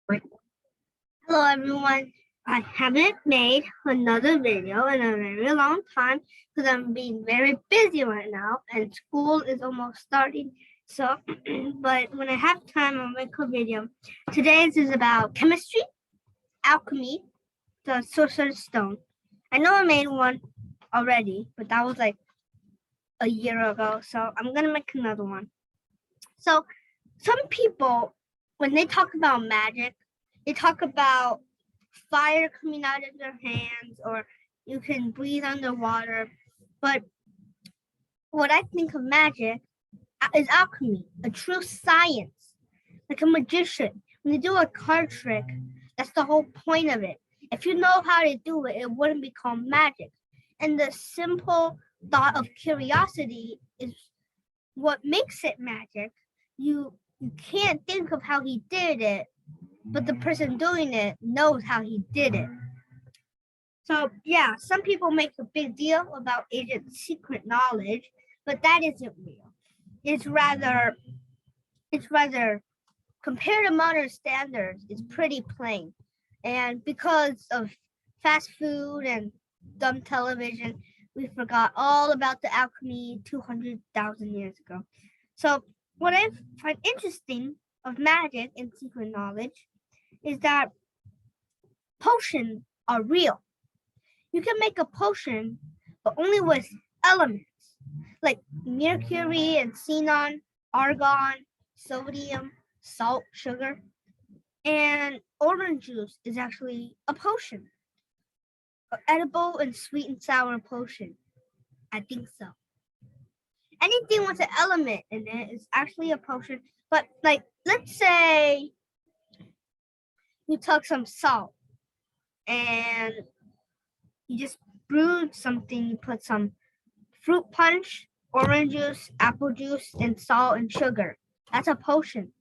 Hello everyone. I haven't made another video in a very long time because I'm being very busy right now and school is almost starting. So, but when I have time, I'll make a video. Today's is about chemistry, alchemy, the sorcerer's stone. I know I made one already, but that was like a year ago. So I'm gonna make another one. So some people, when they talk about magic, they talk about fire coming out of their hands or you can breathe underwater. But what I think of magic is alchemy, a true science, like a magician. When you do a card trick, that's the whole point of it. If you know how to do it, it wouldn't be called magic. And the simple thought of curiosity is what makes it magic. You can't think of how he did it, but the person doing it knows how he did it. So yeah, some people make a big deal about agent's secret knowledge, but that isn't real. It's rather compared to modern standards, it's pretty plain. And because of fast food and dumb television, we forgot all about the alchemy 200,000 years ago. So what I find interesting of magic and secret knowledge is that potions are real. You can make a potion, but only with elements like mercury and xenon, argon, sodium, salt, sugar. And orange juice is actually a potion, an edible and sweet and sour potion. I think so. Anything with an element in it is actually a potion. But like, let's say you took some salt and you just brewed something, you put some fruit punch, orange juice, apple juice, and salt and sugar. That's a potion,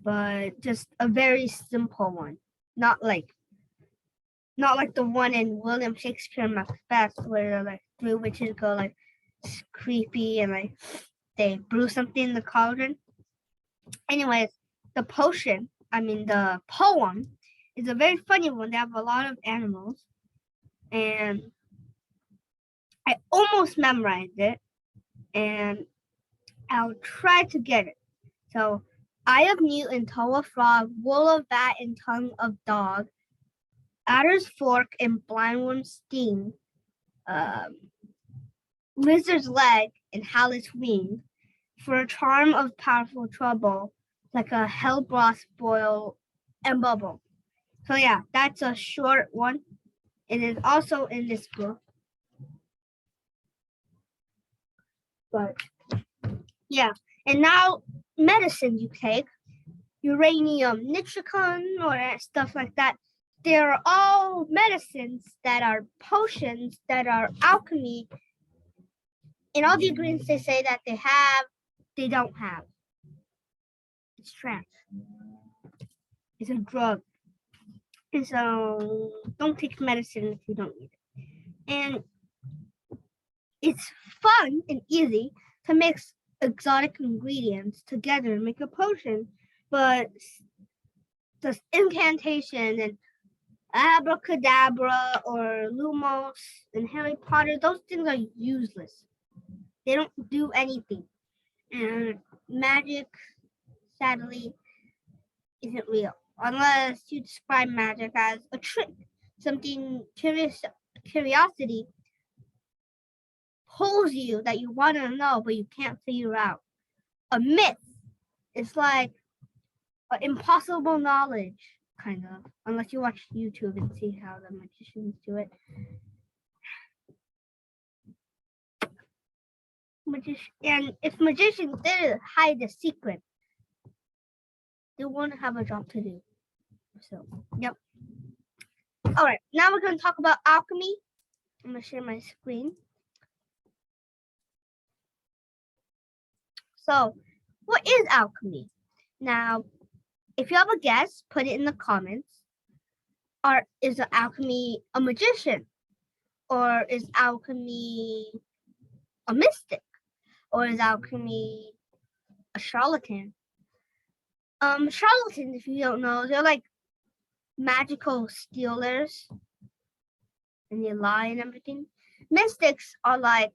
but just a very simple one. Not like the one in William Shakespeare Macbeth where like three witches go like creepy and like they brew something in the cauldron. Anyways, the poem is a very funny one. They have a lot of animals and I almost memorized it and I'll try to get it. So, eye of newt and toe of frog, wool of bat and tongue of dog, adder's fork and blindworm's sting, lizard's leg and howlet's wing, for a charm of powerful trouble, like a hell broth boil and bubble. So yeah, that's a short one. It is also in this book. But yeah, and now medicine you take, uranium nitricon or stuff like that. They're all medicines that are potions that are alchemy. And all the ingredients they say that they have, they don't have. It's trash. It's a drug. And so don't take medicine if you don't need it. And it's fun and easy to mix exotic ingredients together and make a potion, but the incantation and abracadabra or lumos and Harry Potter, those things are useless. They don't do anything. And magic, sadly, isn't real. Unless you describe magic as a trick, something curiosity pulls you that you want to know, but you can't figure out. A myth is like an impossible knowledge, kind of, unless you watch YouTube and see how the magicians do it. And if magicians didn't hide the secret, they wouldn't have a job to do. So, yep. All right, now we're going to talk about alchemy. I'm going to share my screen. So, what is alchemy? Now, if you have a guess, put it in the comments. Or is alchemy a magician? Or is alchemy a mystic? Or is alchemy a charlatan? Charlatans, if you don't know, they're like magical stealers and they lie and everything. Mystics are like,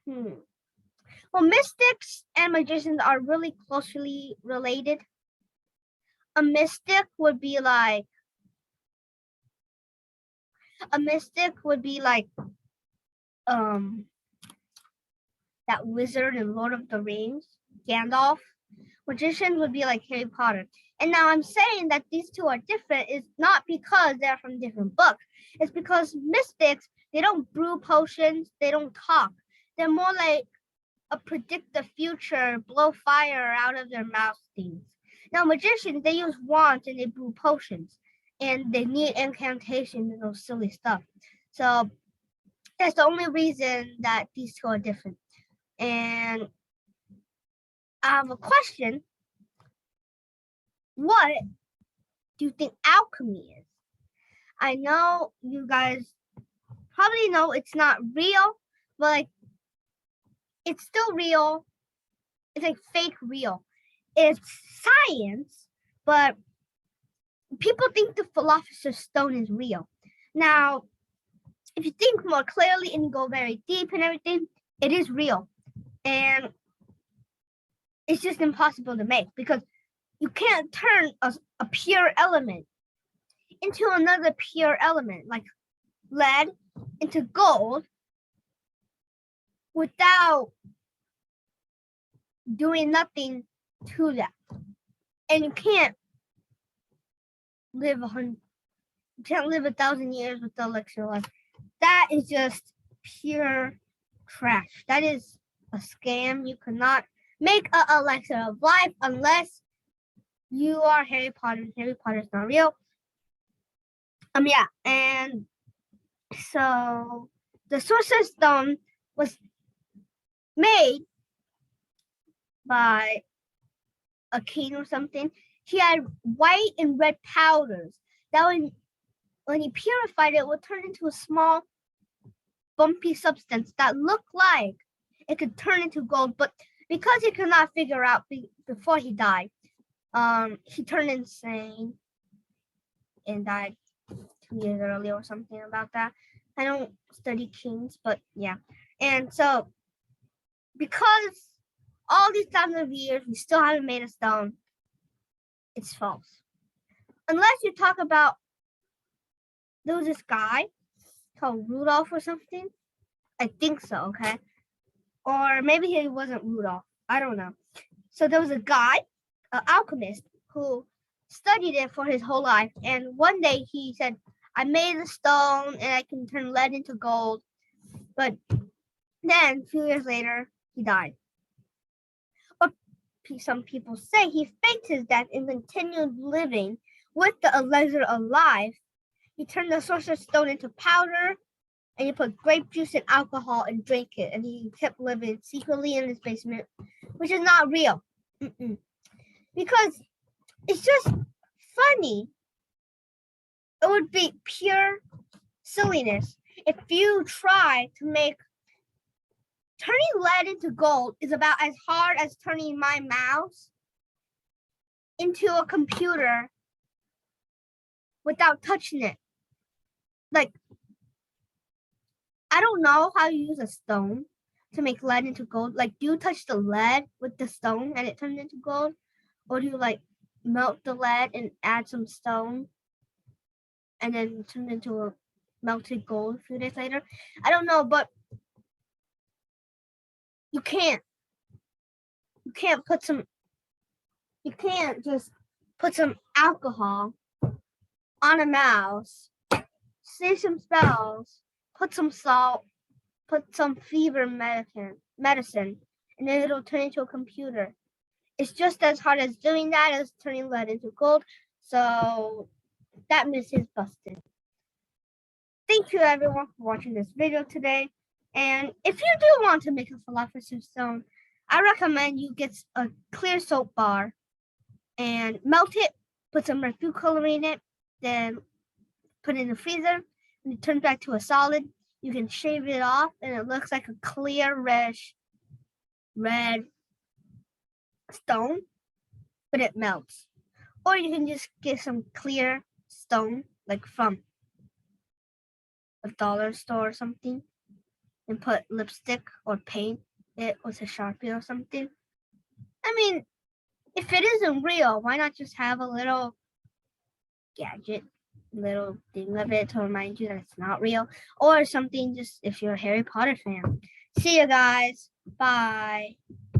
well, mystics and magicians are really closely related. A mystic would be like that wizard in Lord of the Rings, Gandalf. Magicians would be like Harry Potter. And now I'm saying that these two are different is not because they're from different books. It's because mystics, they don't brew potions, they don't talk. They're more like a predict the future, blow fire out of their mouth things. Now magicians, they use wands and they brew potions. And they need incantations and those silly stuff. So that's the only reason that these two are different. And I have a question. What do you think alchemy is? I know you guys probably know it's not real, but like it's still real. It's like fake real. It's science, but people think the philosopher's stone is real. Now, if you think more clearly and go very deep and everything, it is real. And it's just impossible to make because you can't turn a pure element into another pure element, like lead into gold, without doing nothing to that. And you can't live 1,000 years with the elixir life. That is just pure trash. That is a scam. You cannot make an elixir of life unless you are Harry Potter. Harry Potter is not real. Yeah, and so the Sorcerer's Stone was made by a king or something. He had white and red powders that when he purified it would turn into a small bumpy substance that looked like it could turn into gold, but because he could not figure out before he died, he turned insane and died 2 years earlier or something about that. I don't study kings, but yeah. And so because all these thousands of years we still haven't made a stone, it's false. Unless you talk about there was this guy called Rudolph or something. I think so, okay? Or maybe he wasn't Rudolph. I don't know. So there was a guy, an alchemist, who studied it for his whole life. And one day he said, I made a stone and I can turn lead into gold. But then a few years later, he died. Or some people say he faked his death and continued living with the elixir alive. He turned the sorcerer's stone into powder and he put grape juice and alcohol and drank it. And he kept living secretly in his basement, which is not real. Because it's just funny. It would be pure silliness if you try to make turning lead into gold is about as hard as turning my mouse into a computer without touching it. Like, I don't know how you use a stone to make lead into gold. Like, do you touch the lead with the stone and it turns into gold? Or do you like melt the lead and add some stone and then turn it into a melted gold a few days later? I don't know, but you can't just put some alcohol on a mouse, say some spells, put some salt, put some fever medicine, and then it'll turn into a computer. It's just as hard as doing that as turning lead into gold. So that myth is busted. Thank you everyone for watching this video today. And if you do want to make a philosopher's stone, I recommend you get a clear soap bar and melt it, put some red food coloring in it, then put it in the freezer, and it turns back to a solid. You can shave it off and it looks like a clear reddish red stone, but it melts. Or you can just get some clear stone, like from a dollar store or something, and put lipstick or paint it with a Sharpie or something. I mean, if it isn't real, why not just have a little gadget, little thing of it to remind you that it's not real, or something just if you're a Harry Potter fan. See you guys. Bye.